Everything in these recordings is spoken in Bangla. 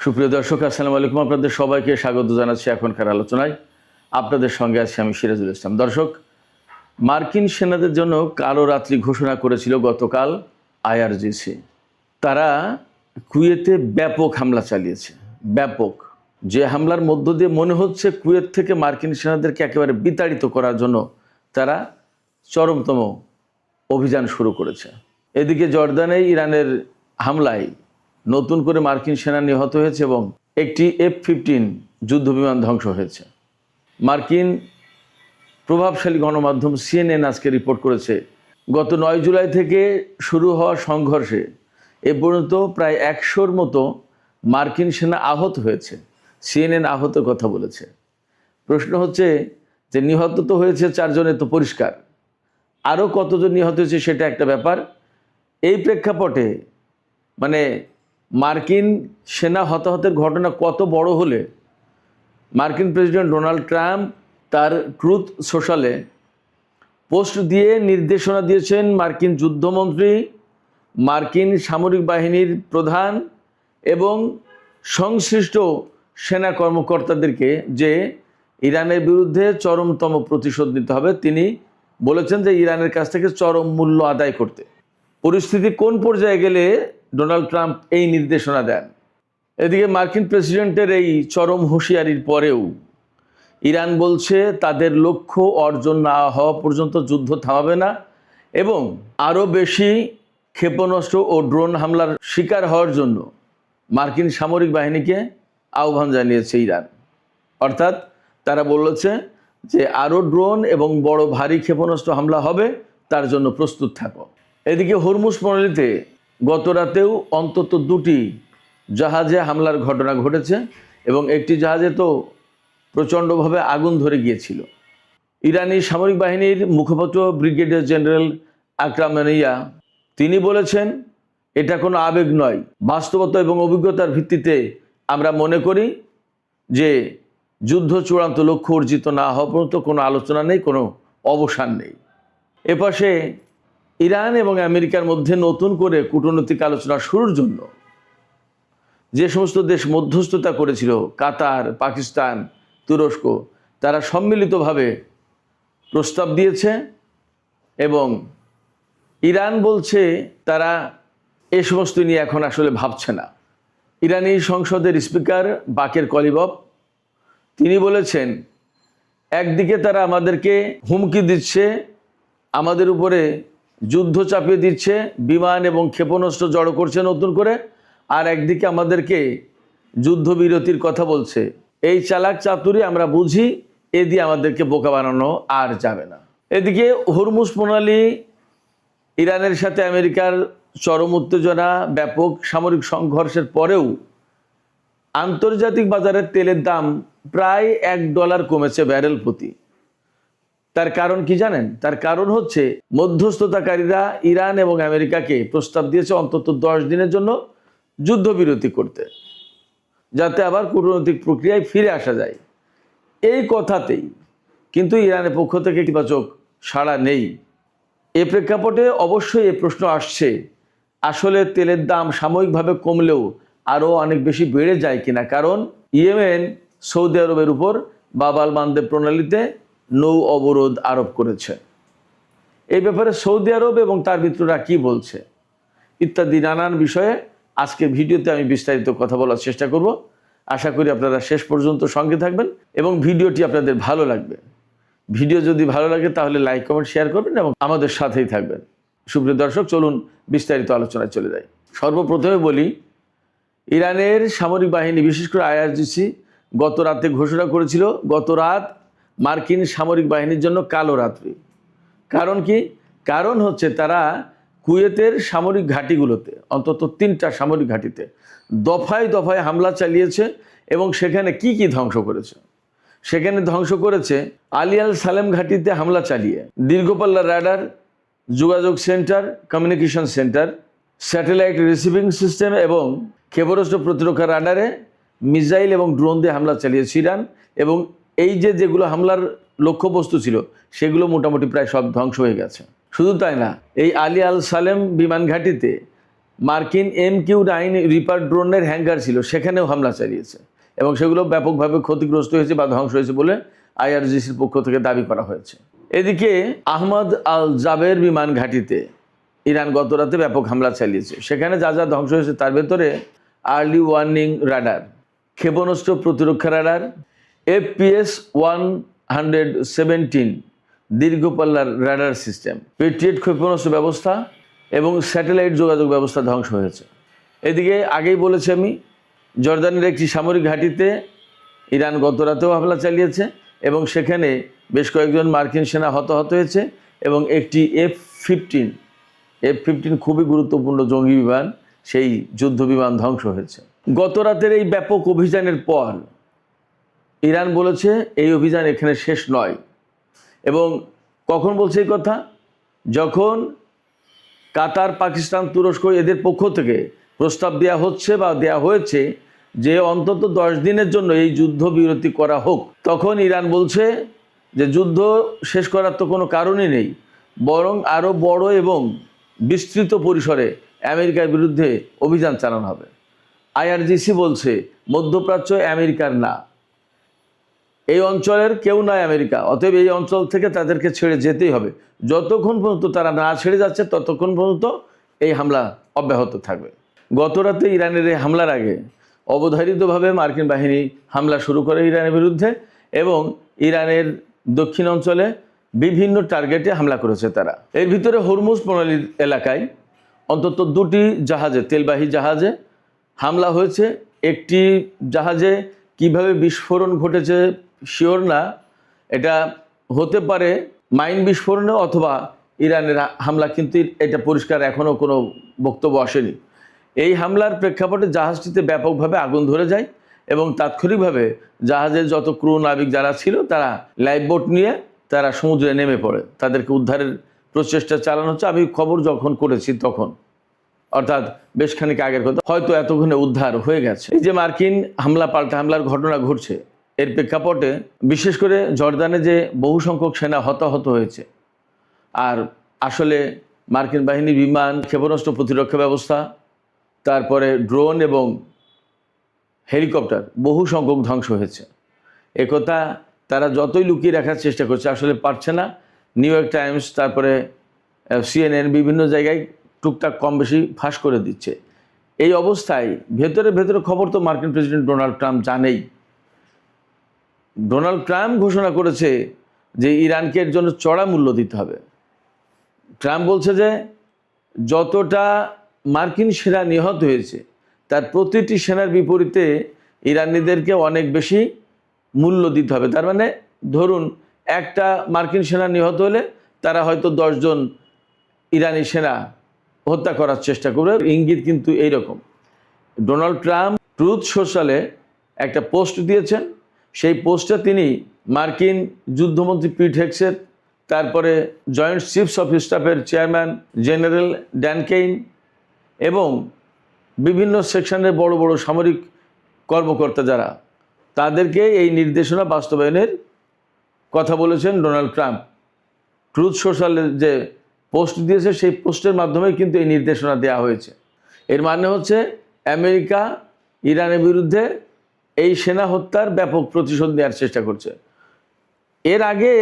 সুপ্রিয় দর্শক, আসসালামু আলাইকুম। আপনাদের সবাইকে স্বাগত জানাচ্ছি এখনকার আলোচনায়। আপনাদের সঙ্গে আছি আমি সিরাজুল ইসলাম। দর্শক, মার্কিন সেনাদের জন্য কালো রাত্রি ঘোষণা করেছিল গতকাল আইআরজিসি। তারা কুয়েতে ব্যাপক হামলা চালিয়েছে। ব্যাপক, যে হামলার মধ্য দিয়ে মনে হচ্ছে কুয়েত থেকে মার্কিন সেনাদেরকে একেবারে বিতাড়িত করার জন্য তারা চরমতম অভিযান শুরু করেছে। এদিকে জর্দানে ইরানের হামলায় নতুন করে মার্কিন সেনা নিহত হয়েছে এবং একটি F-15 যুদ্ধবিমান ধ্বংস হয়েছে। মার্কিন প্রভাবশালী গণমাধ্যম CNN আজকে রিপোর্ট করেছে, গত 9 জুলাই থেকে শুরু হওয়া সংঘর্ষে এ পর্যন্ত প্রায় 100-র মতো মার্কিন সেনা আহত হয়েছে। CNN আহতের কথা বলেছে। প্রশ্ন হচ্ছে যে নিহত তো হয়েছে 4 জনে, তো পরিষ্কার, আরও কতজন নিহত হয়েছে সেটা একটা ব্যাপার। এই প্রেক্ষাপটে মানে মার্কিন সেনা হতাহতের ঘটনা কত বড় হলে মার্কিন প্রেসিডেন্ট ডোনাল্ড ট্রাম্প তার ট্রুথ সোশ্যালে পোস্ট দিয়ে নির্দেশনা দিয়েছেন মার্কিন যুদ্ধমন্ত্রী, মার্কিন সামরিক বাহিনীর প্রধান এবং সংশ্লিষ্ট সেনা কর্মকর্তাদেরকে যে ইরানের বিরুদ্ধে চরমতম প্রতিশোধ নিতে হবে। তিনি বলেছেন যে ইরানের কাছ থেকে চরম মূল্য আদায় করতে। পরিস্থিতি কোন পর্যায়ে গেলে ডোনাল্ড ট্রাম্প এই নির্দেশনা দেন? এদিকে মার্কিন প্রেসিডেন্টের এই চরম হুঁশিয়ারির পরেও ইরান বলছে তাদের লক্ষ্য অর্জন না হওয়া পর্যন্ত যুদ্ধ থামাবে না এবং আরও বেশি ক্ষেপণাস্ত্র ও ড্রোন হামলার শিকার হওয়ার জন্য মার্কিন সামরিক বাহিনীকে আহ্বান জানিয়েছে ইরান। অর্থাৎ তারা বলেছে যে আরও ড্রোন এবং বড় ভারী ক্ষেপণাস্ত্র হামলা হবে, তার জন্য প্রস্তুত থাকো। এদিকে হরমুজ প্রণালীতে গত রাতেও অন্তত 2টি জাহাজে হামলার ঘটনা ঘটেছে এবং একটি জাহাজে তো প্রচণ্ডভাবে আগুন ধরে গিয়েছিল। ইরানি সামরিক বাহিনীর মুখপাত্র ব্রিগেডিয়ার জেনারেল আকরাম মানিয়া তিনি বলেছেন, এটা কোনো আবেগ নয়, বাস্তবতা এবং অভিজ্ঞতার ভিত্তিতে আমরা মনে করি যে যুদ্ধ চূড়ান্ত লক্ষ্য অর্জিত না হওয়া পর্যন্ত কোনো আলোচনা নেই, কোনো অবসান নেই। এপাশে ইরান এবং আমেরিকার মধ্যে নতুন করে কূটনৈতিক আলোচনা শুরুর জন্য যে সমস্ত দেশ মধ্যস্থতা করেছিল, কাতার, পাকিস্তান, তুরস্ক, তারা সম্মিলিতভাবে প্রস্তাব দিয়েছে এবং ইরান বলছে তারা এ সমস্ত নিয়ে এখন আসলে ভাবছে না। ইরানি সংসদের স্পিকার বাকের কলিবফ তিনি বলেছেন, একদিকে তারা আমাদেরকে হুমকি দিচ্ছে, আমাদের উপরে যুদ্ধ চাপিয়ে দিচ্ছে, বিমান এবং ক্ষেপণাস্ত্র জড়ো করছে নতুন করে, আর একদিকে আমাদেরকে যুদ্ধবিরতির কথা বলছে। এই চালাক চাতুরি আমরা বুঝি, এ দিয়ে আমাদেরকে বোকা বানানো আর যাবে না। এদিকে হরমুজ প্রণালী, ইরানের সাথে আমেরিকার চরম উত্তেজনা, ব্যাপক সামরিক সংঘর্ষের পরেও আন্তর্জাতিক বাজারে তেলের দাম প্রায় $1 কমেছে ব্যারেল প্রতি। তার কারণ কি জানেন? তার কারণ হচ্ছে মধ্যস্থতাকারীরা ইরান এবং আমেরিকাকে প্রস্তাব দিয়েছে অন্তত 10 দিনের জন্য যুদ্ধবিরতি করতে, যাতে আবার কূটনৈতিক প্রক্রিয়ায় ফিরে আসা যায়। এই কথাতেই কিন্তু ইরানের পক্ষ থেকে ইতিবাচক সাড়া নেই। এ প্রেক্ষাপটে অবশ্যই এ প্রশ্ন আসছে, আসলে তেলের দাম সাময়িকভাবে কমলেও আরও অনেক বেশি বেড়ে যায় কিনা। কারণ ইয়েমেন সৌদি আরবের উপর বাব আল মানদেব প্রণালীতে নৌ অবরোধ আরোপ করেছে। এই ব্যাপারে সৌদি আরব এবং তার মিত্ররা কি বলছে ইত্যাদি নানান বিষয়ে আজকে ভিডিওতে আমি বিস্তারিত কথা বলার চেষ্টা করব। আশা করি আপনারা শেষ পর্যন্ত সঙ্গে থাকবেন এবং ভিডিওটি আপনাদের ভালো লাগবে। ভিডিও যদি ভালো লাগে তাহলে লাইক, কমেন্ট, শেয়ার করবেন এবং আমাদের সাথেই থাকবেন। সুপ্রিয় দর্শক, চলুন বিস্তারিত আলোচনায় চলে যাই। সর্বপ্রথমে বলি, ইরানের সামরিক বাহিনী বিশেষ করে আইআরজিসি গত রাতে ঘোষণা করেছিল গত রাত মার্কিন সামরিক বাহিনীর জন্য কালো রাত্রি। কারণ কি? কারণ হচ্ছে তারা কুয়েতের সামরিক ঘাঁটিগুলোতে, অন্তত 3টা সামরিক ঘাঁটিতে দফায় দফায় হামলা চালিয়েছে এবং সেখানে কি কি ধ্বংস করেছে। সেখানে ধ্বংস করেছে আলী আল সালেম ঘাঁটিতে হামলা চালিয়ে দীর্ঘপাল্লা রাডার, যোগাযোগ centre, communication centre, satellite receiving system এবং ক্ষেপণাস্ত্র প্রতিরক্ষা রাডারে মিসাইল এবং ড্রোন দিয়ে হামলা চালিয়েছে ইরান। এবং এই যেগুলো হামলার লক্ষ্যবস্তু ছিল সেগুলো মোটামুটি প্রায় সব ধ্বংস হয়ে গেছে। শুধু তাই না, এই আলী আল সালেম বিমান ঘাঁটিতে মার্কিন MQ-9 রিপার ড্রোনের হ্যাঙ্গার ছিল, সেখানেও হামলা চালিয়েছে এবং সেগুলো ব্যাপকভাবে ক্ষতিগ্রস্ত হয়েছে বা ধ্বংস হয়েছে বলে IRGCর পক্ষ থেকে দাবি করা হয়েছে। এদিকে আহমদ আল জাবের বিমান ঘাঁটিতে ইরান গত রাতে ব্যাপক হামলা চালিয়েছে। সেখানে যা যা ধ্বংস হয়েছে তার ভেতরে আর্লি ওয়ার্নিং রাডার, ক্ষেপণাস্ত্র প্রতিরক্ষা রাডার, FPS-117 দীর্ঘপাল্লার রাডার সিস্টেম, পেট্রিয়েট ক্ষেপণাস্ত্র ব্যবস্থা এবং স্যাটেলাইট যোগাযোগ ব্যবস্থা ধ্বংস হয়েছে। এদিকে আগেই বলেছি আমি, জর্দানের একটি সামরিক ঘাঁটিতে ইরান গত রাতেও হামলা চালিয়েছে এবং সেখানে বেশ কয়েকজন মার্কিন সেনা হতাহত হয়েছে এবং একটি F-15 খুবই গুরুত্বপূর্ণ জঙ্গি বিমান, সেই যুদ্ধ বিমান ধ্বংস হয়েছে। গত রাতের এই ব্যাপক অভিযানের পর ইরান বলেছে এই অভিযান এখানে শেষ নয়। এবং কখন বলছে এই কথা? যখন কাতার, পাকিস্তান, তুরস্ক এদের পক্ষ থেকে প্রস্তাব দেওয়া হচ্ছে বা দেওয়া হয়েছে যে অন্তত 10 দিনের জন্য এই যুদ্ধ বিরতি করা হোক, তখন ইরান বলছে যে যুদ্ধ শেষ করার তো কোনো কারণই নেই, বরং আরও বড় এবং বিস্তৃত পরিসরে আমেরিকার বিরুদ্ধে অভিযান চালানো হবে। IRGC বলছে মধ্যপ্রাচ্য আমেরিকার না, এই অঞ্চলের কেউ নয় আমেরিকা, অতএব এই অঞ্চল থেকে তাদেরকে ছেড়ে যেতেই হবে। যতক্ষণ পর্যন্ত তারা না ছেড়ে যাচ্ছে ততক্ষণ পর্যন্ত এই হামলা অব্যাহত থাকবে। গত রাতে ইরানের এই হামলার আগে অবধারিতভাবে মার্কিন বাহিনী হামলা শুরু করে ইরানের বিরুদ্ধে এবং ইরানের দক্ষিণ অঞ্চলে বিভিন্ন টার্গেটে হামলা করেছে তারা। এর ভিতরে হরমুজ প্রণালীর এলাকায় অন্তত 2টি জাহাজে, তেলবাহী জাহাজে হামলা হয়েছে। একটি জাহাজে কিভাবে বিস্ফোরণ ঘটেছে শিওর না, এটা হতে পারে মাইন বিস্ফোরণে অথবা ইরানের হামলা, কিন্তু এটা পরিষ্কার এখনও কোনো বক্তব্য আসেনি। এই হামলার প্রেক্ষাপটে জাহাজটিতে ব্যাপকভাবে আগুন ধরে যায় এবং তাৎক্ষণিকভাবে জাহাজের যত ক্রু নাবিক যারা ছিল তারা লাইফ বোট নিয়ে তারা সমুদ্রে নেমে পড়ে, তাদেরকে উদ্ধারের প্রচেষ্টা চালানো হচ্ছে। আমি খবর যখন করেছি তখন, অর্থাৎ বেশ খানিক আগের কথা, হয়তো এতক্ষণে উদ্ধার হয়ে গেছে। এই যে মার্কিন হামলা পাল্টা হামলার ঘটনা ঘটছে, এর প্রেক্ষাপটে বিশেষ করে জর্দানে যে বহু সংখ্যক সেনা হতাহত হয়েছে, আর আসলে মার্কিন বাহিনী বিমান, ক্ষেপণাস্ত্র প্রতিরক্ষা ব্যবস্থা, তারপরে ড্রোন এবং হেলিকপ্টার বহু সংখ্যক ধ্বংস হয়েছে। একথা তারা যতই লুকিয়ে রাখার চেষ্টা করছে আসলে পারছে না। নিউ ইয়র্ক টাইমস, তারপরে CNN বিভিন্ন জায়গায় টুকটাক কম বেশি ফাঁস করে দিচ্ছে। এই অবস্থায় ভেতরে ভেতরে খবর তো মার্কিন প্রেসিডেন্ট ডোনাল্ড ট্রাম্প জানেই। ডোনাল্ড ট্রাম্প ঘোষণা করেছে যে ইরানকে এর জন্য চড়া মূল্য দিতে হবে। ট্রাম্প বলছে যে যতটা মার্কিন সেনা নিহত হয়েছে তার প্রতিটি সেনার বিপরীতে ইরানিদেরকে অনেক বেশি মূল্য দিতে হবে। তার মানে ধরুন একটা মার্কিন সেনা নিহত হলে তারা হয়তো 10 জন ইরানি সেনা হত্যা করার চেষ্টা করবে। ইঙ্গিত কিন্তু এইরকম। ডোনাল্ড ট্রাম্প ট্রুথ সোশ্যালে একটা পোস্ট দিয়েছেন। সেই পোস্টে তিনি মার্কিন যুদ্ধমন্ত্রী পিট হেগসেট, তারপরে জয়েন্ট চিফস অফ স্টাফের চেয়ারম্যান জেনারেল ড্যান কেইন এবং বিভিন্ন সেকশনের বড় বড় সামরিক কর্মকর্তা যারা, তাদেরকে এই নির্দেশনা বাস্তবায়নের কথা বলেছেন ডোনাল্ড ট্রাম্প। ট্রুথ সোশ্যালের যে পোস্ট দিয়েছে সেই পোস্টের মাধ্যমে কিন্তু এই নির্দেশনা দেওয়া হয়েছে। এর মানে হচ্ছে আমেরিকা ইরানের বিরুদ্ধে এই সেনা হত্যার ব্যাপক প্রতিশোধ নেওয়ার চেষ্টা করছে। এর আগে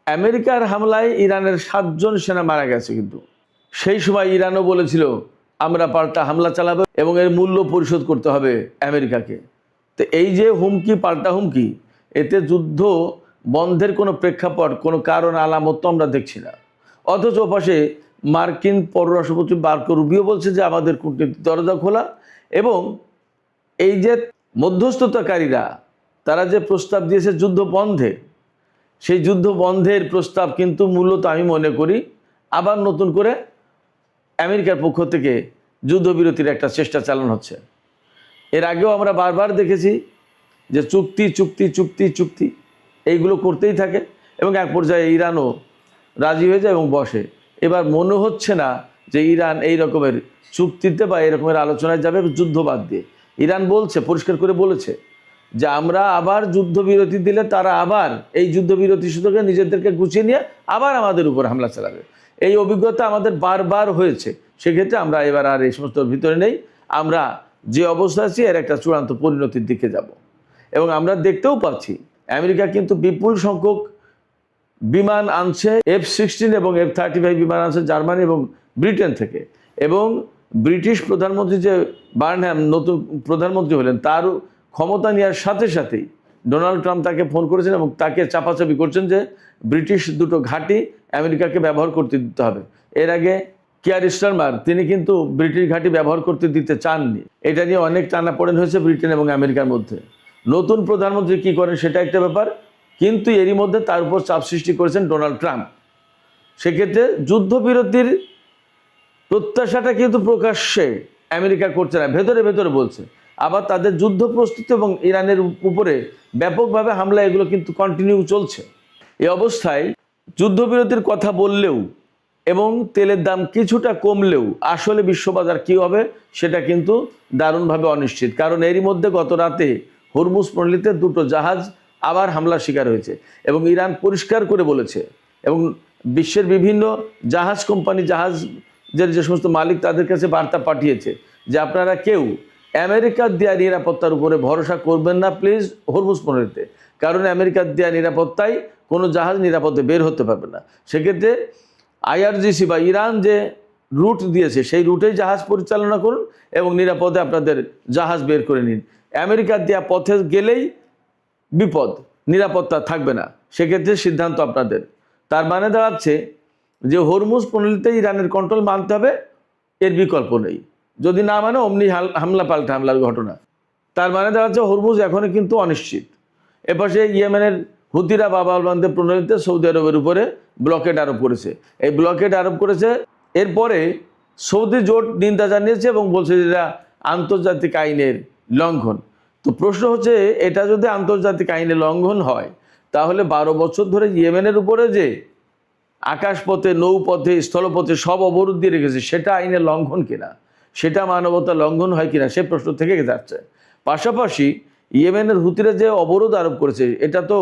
আমেরিকার হামলায় ইরানের 7 জন সেনা মারা গেছে, কিন্তু সেই সময় ইরানও বলেছিল আমরা পাল্টা হামলা চালাবো এবং এর মূল্য পরিশোধ করতে হবে আমেরিকাকে। তো এই যে হুমকি, পাল্টা হুমকি, এতে যুদ্ধ বন্ধের কোনো প্রেক্ষাপট, কোনো কারণ আলামত তো আমরা দেখছি না। অথচ পাশে মার্কিন পররাষ্ট্রমন্ত্রী মার্কো রুবিও বলছে যে আমাদের কূটনীতিক দরজা খোলা, এবং এই যে মধ্যস্থতাকারীরা তারা যে প্রস্তাব দিয়েছে যুদ্ধ বন্ধে, সেই যুদ্ধ বন্ধের প্রস্তাব কিন্তু মূলত আমি মনে করি আবার নতুন করে আমেরিকার পক্ষ থেকে যুদ্ধবিরতির একটা চেষ্টা চালানো হচ্ছে। এর আগেও আমরা বারবার দেখেছি যে চুক্তি চুক্তি চুক্তি চুক্তি এইগুলো করতেই থাকে এবং এক পর্যায়ে ইরানও রাজি হয়ে যায় এবং বসে। এবার মনে হচ্ছে না যে ইরান এই রকমের চুক্তিতে বা এই রকমের আলোচনায় যাবে যুদ্ধ বাদ দিয়ে। ইরান বলছে, পরিষ্কার করে বলেছে যে আমরা আবার যুদ্ধবিরতি দিলে তারা আবার এই যুদ্ধবিরতি সুযোগে নিজেদেরকে গুছিয়ে নিয়ে আবার আমাদের উপর হামলা চালাবে। এই অভিজ্ঞতা আমাদের বারবার হয়েছে, সেক্ষেত্রে আমরা এবার আর এই সমস্ত ভিতরে নেই, আমরা যে অবস্থা আছি এর একটা চূড়ান্ত পরিণতির দিকে যাব। এবং আমরা দেখতেও পাচ্ছি আমেরিকা কিন্তু বিপুল সংখ্যক বিমান আনছে, F-16 এবং F-35 বিমান আনছে জার্মানি এবং ব্রিটেন থেকে। এবং ব্রিটিশ প্রধানমন্ত্রী যে বার্নহ্যাম নতুন প্রধানমন্ত্রী হলেন, তার ক্ষমতা নেওয়ার সাথে সাথেই ডোনাল্ড ট্রাম্প তাকে ফোন করেছেন এবং তাকে চাপাচাপি করছেন যে ব্রিটিশ দুটো ঘাঁটি আমেরিকাকে ব্যবহার করতে দিতে হবে। এর আগে কিয়ার স্টারমার তিনি কিন্তু ব্রিটিশ ঘাঁটি ব্যবহার করতে দিতে চাননি। এটা নিয়ে অনেক টানাপোড়েন হয়েছে ব্রিটেন এবং আমেরিকার মধ্যে। নতুন প্রধানমন্ত্রী কি করেন সেটা একটা ব্যাপার, কিন্তু এরই মধ্যে তার উপর চাপ সৃষ্টি করেছেন ডোনাল্ড ট্রাম্প। সেক্ষেত্রে যুদ্ধবিরতির প্রত্যাশাটা কিন্তু প্রকাশ্যে আমেরিকা করছে না, ভেতরে ভেতরে বলছে। আবার তাদের যুদ্ধ প্রস্তুতি এবং ইরানের উপরে ব্যাপকভাবে হামলা এগুলো কিন্তু কন্টিনিউ চলছে। এই অবস্থায় যুদ্ধবিরতির কথা বললেও এবং তেলের দাম কিছুটা কমলেও আসলে বিশ্ববাজার কী হবে সেটা কিন্তু দারুণভাবে অনিশ্চিত। কারণ এরই মধ্যে গত রাতে হরমুজ প্রণালীতে দুটো জাহাজ আবার হামলার শিকার হয়েছে এবং ইরান পরিষ্কার করে বলেছে এবং বিশ্বের বিভিন্ন জাহাজ কোম্পানি, জাহাজের যে সমস্ত মালিক তাদের কাছে বার্তা পাঠিয়েছে যে আপনারা কেউ আমেরিকার দেওয়া নিরাপত্তার উপরে ভরসা করবেন না প্লিজ হরমুজ প্রণালীতে, কারণ আমেরিকার দেওয়া নিরাপত্তায় কোনো জাহাজ নিরাপদে বের হতে পারবে না। সেক্ষেত্রে IRGC বা ইরান যে রুট দিয়েছে সেই রুটেই জাহাজ পরিচালনা করুন এবং নিরাপদে আপনাদের জাহাজ বের করে নিন। আমেরিকার দেওয়া পথে গেলেই বিপদ, নিরাপত্তা থাকবে না, সেক্ষেত্রে সিদ্ধান্ত আপনাদের। তার মানে দাঁড়াচ্ছে যে হরমুজ প্রণালীতে ইরানের কন্ট্রোল মানতে হবে, এর বিকল্প নেই। যদি না মানে অমনি হামলা পাল্টা হামলার ঘটনা। তার মানে দাঁড়াচ্ছে হরমুজ এখনও কিন্তু অনিশ্চিত। এপাশে ইয়েমেনের হুতিরা বাব আল মানদেব প্রণালীতে সৌদি আরবের উপরে ব্লকেড আরোপ করেছে। এই ব্লকেড আরোপ করেছে, এরপরে সৌদি জোট নিন্দা জানিয়েছে এবং বলছে যে এটা আন্তর্জাতিক আইনের লঙ্ঘন। তো প্রশ্ন হচ্ছে, এটা যদি আন্তর্জাতিক আইনের লঙ্ঘন হয় তাহলে 12 বছর ধরে ইয়েমেনের উপরে যে আকাশপথে, নৌপথে, স্থলপথে সব অবরোধ দিয়ে রেখেছে সেটা আইনের লঙ্ঘন কিনা, সেটা মানবতা লঙ্ঘন হয় কিনা সে প্রশ্ন থেকে যাচ্ছে। পাশাপাশি ইয়েমেনের হুতিরা যে অবরোধ আরোপ করেছে এটা তো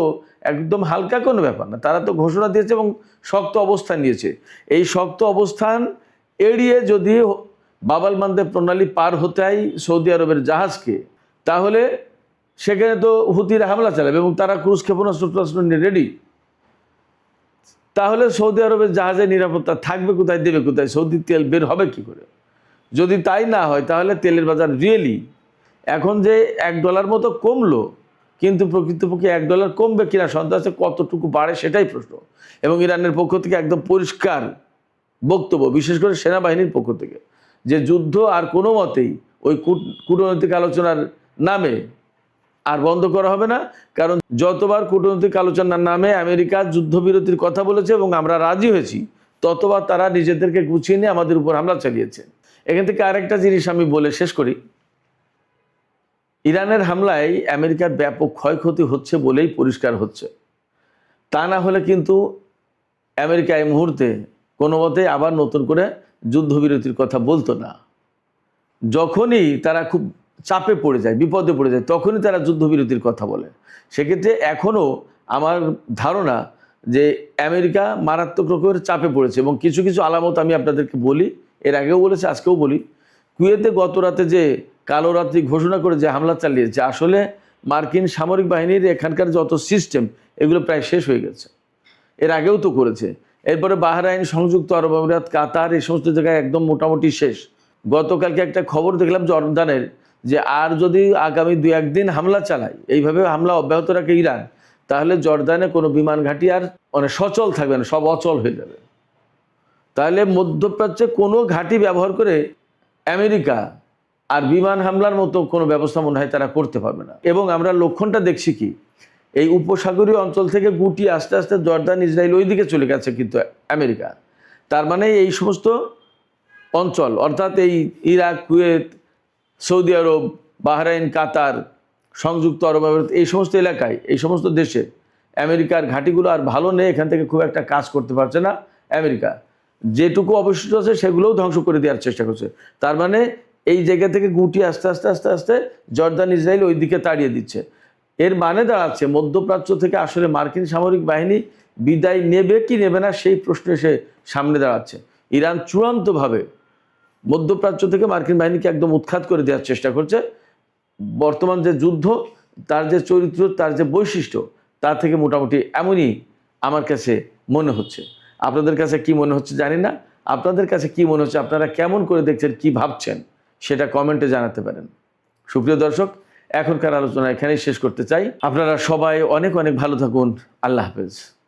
একদম হালকা কোনো ব্যাপার না। তারা তো ঘোষণা দিয়েছে এবং শক্ত অবস্থান নিয়েছে। এই শক্ত অবস্থান এড়িয়ে যদি বাব আল মানদেব প্রণালী পার হতে হয় সৌদি আরবের জাহাজকে, তাহলে সেখানে তো হুতিরা হামলা চালাবে এবং তারা ক্রুজ ক্ষেপণাস্ত্র নিয়ে রেডি। তাহলে সৌদি আরবের জাহাজের নিরাপত্তা থাকবে কোথায়, দেবে কোথায়, সৌদি তেল বের হবে কি করে? যদি তাই না হয় তাহলে তেলের বাজার রিয়েলি এখন যে $1 মতো কমলো, কিন্তু প্রকৃতপক্ষে $1 কমবে কিনা সন্দেহ আছে, কতটুকু বাড়ে সেটাই প্রশ্ন। এবং ইরানের পক্ষ থেকে একদম পরিষ্কার বক্তব্য, বিশেষ করে সেনাবাহিনীর পক্ষ থেকে, যে যুদ্ধ আর কোনো মতেই ওই কূটনৈতিক আলোচনার নামে আর বন্ধ করা হবে না। কারণ যতবার কূটনৈতিক আলোচনার নামে আমেরিকা যুদ্ধবিরতির কথা বলেছে এবং আমরা রাজি হয়েছি, ততবার তারা নিজেদেরকে গুছিয়ে নিয়ে আমাদের উপর হামলা চালিয়েছে। এখান থেকে আরেকটা জিনিস আমি বলে শেষ করি, ইরানের হামলায় আমেরিকার ব্যাপক ক্ষয়ক্ষতি হচ্ছে বলেই পরিষ্কার হচ্ছে। তা না হলে কিন্তু আমেরিকা এই মুহূর্তে কোনো মতে আবার নতুন করে যুদ্ধবিরতির কথা বলতো না। যখনই তারা খুব চাপে পড়ে যায়, বিপদে পড়ে যায়, তখনই তারা যুদ্ধবিরতির কথা বলে। সেক্ষেত্রে এখনও আমার ধারণা যে আমেরিকা মারাত্মক রকমের চাপে পড়েছে এবং কিছু কিছু আলামত আমি আপনাদেরকে বলি, এর আগেও বলেছি আজকেও বলি। কুয়েতে গত রাতে যে কালো রাত্রি ঘোষণা করে যে হামলা চালিয়েছে, আসলে মার্কিন সামরিক বাহিনীর এখানকার যত সিস্টেম এগুলো প্রায় শেষ হয়ে গেছে, এর আগেও তো করেছে। এরপরে বাহরাইন, সংযুক্ত আরব আমিরাত, কাতার, এই সমস্ত জায়গায় একদম মোটামুটি শেষ। গতকালকে একটা খবর দেখলাম জর্দানের, যে আর যদি আগামী 2-1 দিন হামলা চালায়, এইভাবে হামলা অব্যাহত রাখে ইরান, তাহলে জর্দানে কোনো বিমান ঘাঁটি আর মানে সচল থাকবে না, সব অচল হয়ে যাবে। তাহলে মধ্যপ্রাচ্যে কোনো ঘাঁটি ব্যবহার করে আমেরিকা আর বিমান হামলার মতো কোনো ব্যবস্থা মনে হয় তারা করতে পারবে না। এবং আমরা লক্ষণটা দেখছি কি, এই উপসাগরীয় অঞ্চল থেকে গুটি আস্তে আস্তে জর্দান, ইসরায়েল ওই দিকে চলে গেছে কিন্তু আমেরিকা। তার মানে এই সমস্ত অঞ্চল অর্থাৎ এই ইরাক, কুয়েত, সৌদি আরব, বাহরাইন, কাতার, সংযুক্ত আরব আমিরাত, এই সমস্ত এলাকায়, এই সমস্ত দেশে আমেরিকার ঘাঁটিগুলো আর ভালো নেই, এখান থেকে খুব একটা কাজ করতে পারছে না আমেরিকা। যেটুকু অবশিষ্ট আছে সেগুলোও ধ্বংস করে দেওয়ার চেষ্টা করছে। তার মানে এই জায়গা থেকে গুটি আস্তে আস্তে আস্তে আস্তে জর্দান, ইসরায়েল ওই দিকে তাড়িয়ে দিচ্ছে। এর মানে দাঁড়াচ্ছে মধ্যপ্রাচ্য থেকে আসলে মার্কিন সামরিক বাহিনী বিদায় নেবে কি নেবে না সেই প্রশ্ন এসে সামনে দাঁড়াচ্ছে। ইরান চূড়ান্তভাবে মধ্যপ্রাচ্য থেকে মার্কিন বাহিনীকে একদম উৎখাত করে দেওয়ার চেষ্টা করছে। বর্তমান যে যুদ্ধ, তার যে চরিত্র, তার যে বৈশিষ্ট্য, তার থেকে মোটামুটি এমনই আমার কাছে মনে হচ্ছে। আপনাদের কাছে কি মনে হচ্ছে জানি না। আপনাদের কাছে কি মনে হচ্ছে, আপনারা কেমন করে দেখছেন, কি ভাবছেন, সেটা কমেন্টে জানাতে পারেন। সুপ্রিয় দর্শক, এখনকার আলোচনা এখানেই শেষ করতে চাই। আপনারা সবাই অনেক অনেক ভালো থাকুন। আল্লাহ হাফেজ।